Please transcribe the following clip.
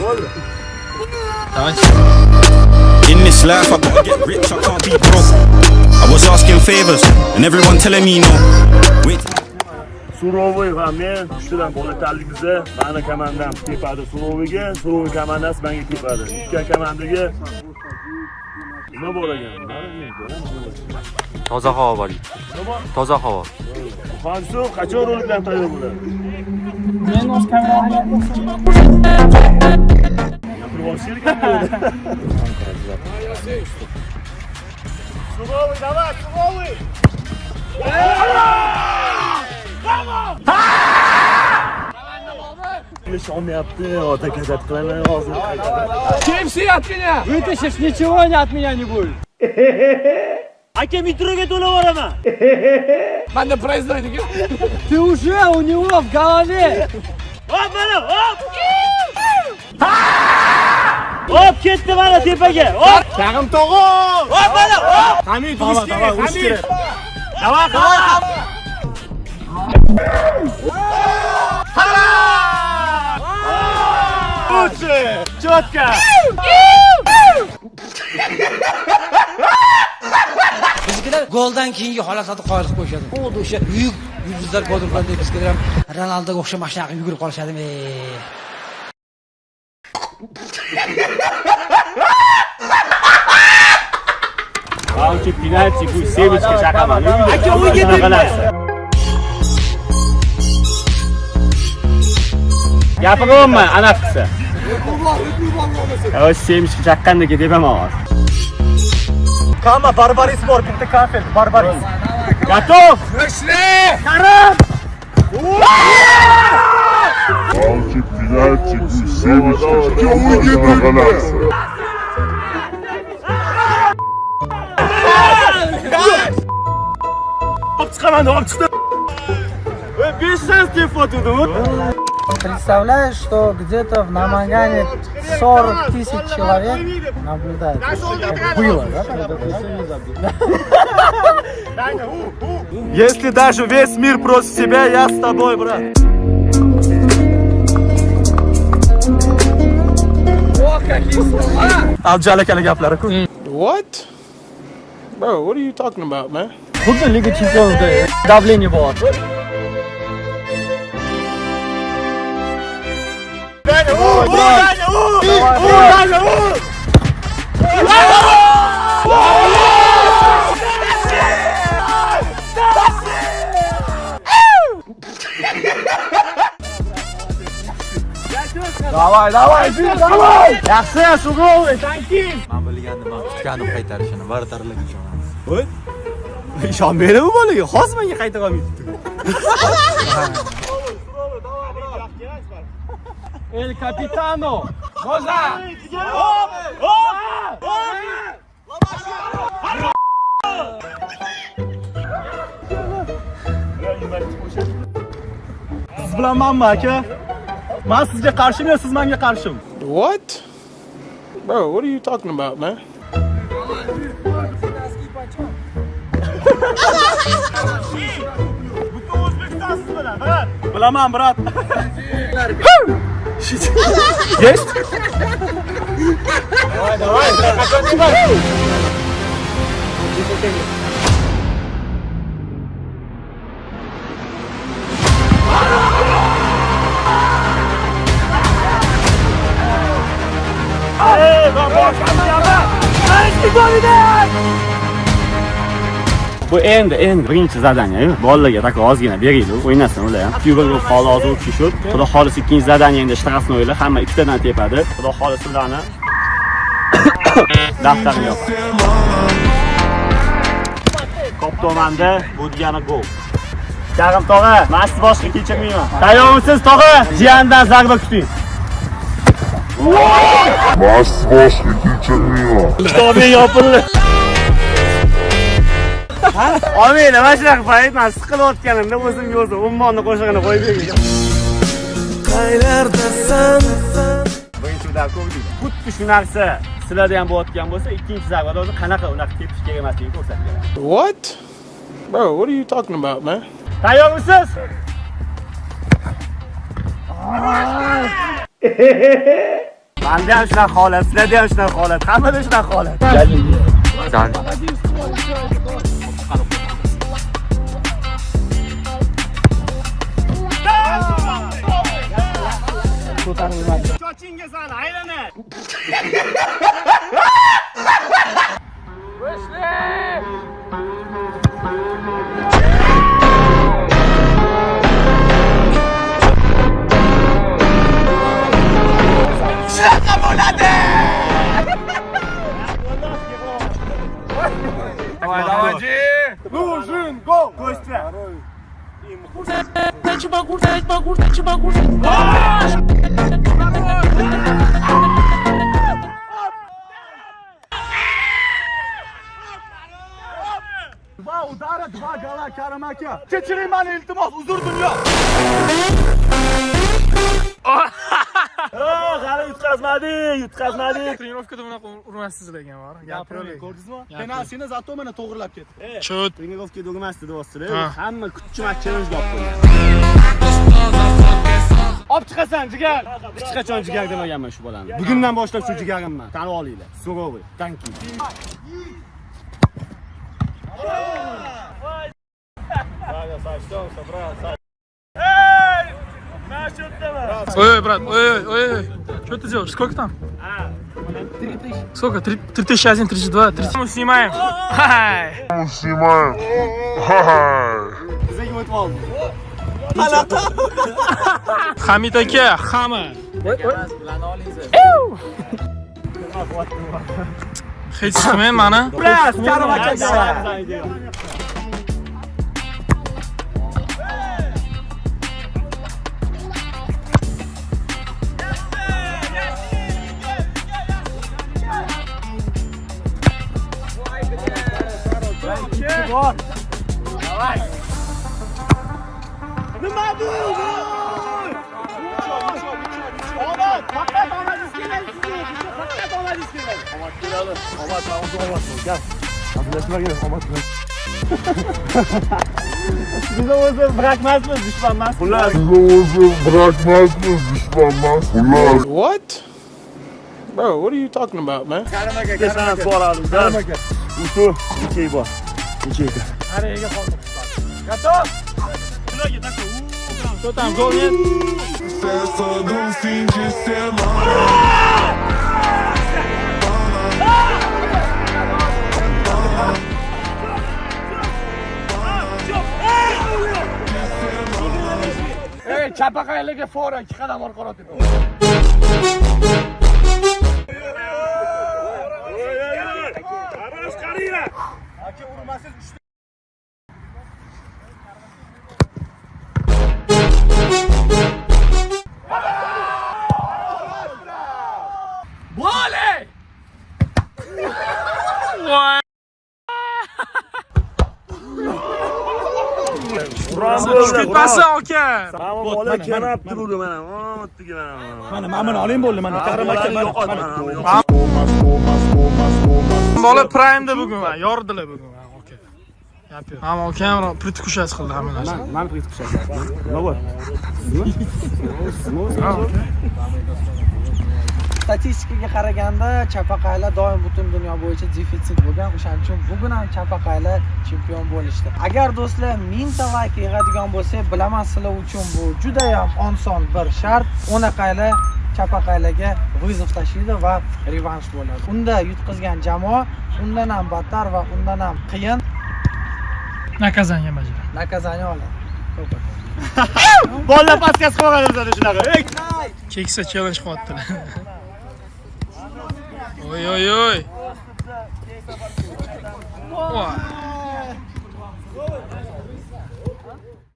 In this life, I gotta get rich, I can't be broke. I was asking favors, and everyone telling me no. Wait. Surovoy va men uchtadan bola tanligimizda meni komandam tepadi Surovoyga, Surovoy komandasi menga tepadi. Ikki komandaga nima bor ekan? Toza havo bor. Toza havo. Xonsu qachon rolikdan tayyor bo'ladi? Men o'z kameramni Surovoy, давай, Surovoy! Olmayapti, ota kazat qilaman hozir. Kimsi от меня? Вытащишь, ничего не от меня не будет. Aka metroga to'lab boraman. Manda происходит. Ты уже у него в голове. Hop, mana, hop! Hop, ketdi mana tepaga. Hop! Tag'im tog'o. Hop, mana, hop! Hamid, Hamid. Давай, давай. Лучше! Четко! Bizlar goldan keyingi holatlarni qoyilib qo'yishadi. Xuddi o'sha buyuk yulduzlar bo'lganday bizlar ham Ronaldoga o'xshab mashinaga yugurib qolishadimi? Qancha penalti bu Sevichga chaqaman. Aka o'yga tegdi. Gapiryapman, ana qilsa. O'sha Sevichga chaqqandek tepaman hozir. Kama Barbaris bor, bitta konfet, Barbaris. Готов? Karim! Qancha penalti bu Sevichga chaqaman. Chiqaman, olib chiqdim. 5 шанс deb fotodim. Представляешь, что где-то в Намангане 40 тысяч человек наблюдает. Было, да? Если даже весь мир против тебя, я с тобой, брат. О, какие слова! Алджала кали gaplari-ku. What? Bro, what are you talking about, man? Xuddi Liga Chempionida давление bor. Давай, давай, давай! Yaxshi, Surovoy, tanking. Men bilgandim, men kutgandim qaytarishini, bartarlik ishonaman. Voy. Ishonmayapman bolaga, hozir menga qaytara olmaydi. El capitano. Moza! Hop! Hop! Siz bilan menmi aka? Men sizga qarshimi, siz menga qarshimi? What? Bro, what are you talking about, man? Bilaman, brat. Есть? Давай, давай, qachon deyman? Bu endi birinchi zadaniya. Bolalarga tak ozgina beraylik, o'ynasin ular ham. Yubilib qoldi, hozir tushib. Xudo xolis ikkinchi zadaniya endi shtrasni o'yla, hamma ikkitadan tepadi. Xudo xolis ularni daftarni yopadi. Kop tomanda bu degani gol. Karim tog'a, men sizni boshqa kechirmayman. Tayyormisiz tog'a? Jiyandan zarba kuting. Mas boshqa kechirmayman. Kitobing yopildi. Omen, nima shunaqa payt men siqilayotganimda o'zimga o'zim ummonni qo'shig'ini qo'yib bergan. Qaylardasan? Birinchi ular ko'rdik. Xuddi shu narsa sizlarda ham bo'layotgan bo'lsa, ikkinchi zarbada o'zi qanaqa unaqa tepish kerak emasligini ko'rsatib beradi. What? Bro, what are you talking about, man? Tayyormisiz? Menda ham shunaqa holat, sizlarda ham shunaqa holat, hammada shunaqa holat. Sochingizni aylanay. Murjin, go! Ko'sta. Va udara 2 gola Karim aka. Kechiring meni iltimos, uzr dunyo. Hali yutqazmadi. Trenirovkada bunaqa urmasizlar ekan, bor. Gapirib Ko'rdingizmi? Penaltini zato mana to'g'rilab ketdi. Chut. Trenirovkada urmasdi deyapsiz. Hamma kuchmakchimiz gap qo'ygan. Olib chiqasan jigar. Hech qachon jigar demaganman shu bolani. Bugundan boshlab shu jigarimman. Tanib olinglar. Suroviy. Thank you. Ой, брат, ой. Что ты делаешь? Сколько там? 3000. Сколько? 3001, 32, 30. Мы снимаем. Снимаем. Ха-ха. Bizga o'tib oldi. Hamid aka, hamma. Hech qilmay mana. Pras, Karim aka. Nima bu? Omad, faqat omadingiz keladi sizga. Faqat omadingiz keladi. Omad keladi. Omad. Gel. Hazırlaşmaga omad bilan. Biz o'zi bırakmazmiz, dushmanmas. Xullas. Biz o'zi bırakmazmiz, dushmanmas. Xullas. What? Bro, what are you talking about, man? Sana so'radim. Karim aka. Usu, necha bor? Necha ekan? Hariga qoldi. Gato. Bularga taka. To'tam gol yer. Ey, chapaqaylarga fora 2 qadam orqaga o'tib. Aka urmasiz Vale! Voy! Ketmasin aka. Mana bola kanab turdi mana. O'tdigi mana. Mana buni oling bo'ldi, mana Karim aka Bola prime'da bugun va yordilar bugun. Okey. Gap yo'q. Hamma kamera предвкушать qildi hamma narsa. Men предвкушать. Nima bor? statistikaga qaraganda chapaqaylar doim butun dunyo bo'yicha defitsit bo'lgan. O'shaning uchun bugun ham chapaqaylar chempion bo'lishdi. Agar do'stlar 1000 ta like yig'adigan bo'lsak, bilaman sizlar uchun bu juda ham oson bir shart. O'naqaylar chapaqaylarga vizov tashlaydi va revansh bo'ladi. Unda yutqizgan jamoa undan ham battar va undan ham qiyin Naказание bajaradi. naказание oladi. Bolla paskas qo'yganimiz ana shunaqa. Keksa challenge qilyaptilar. Oy. Voy.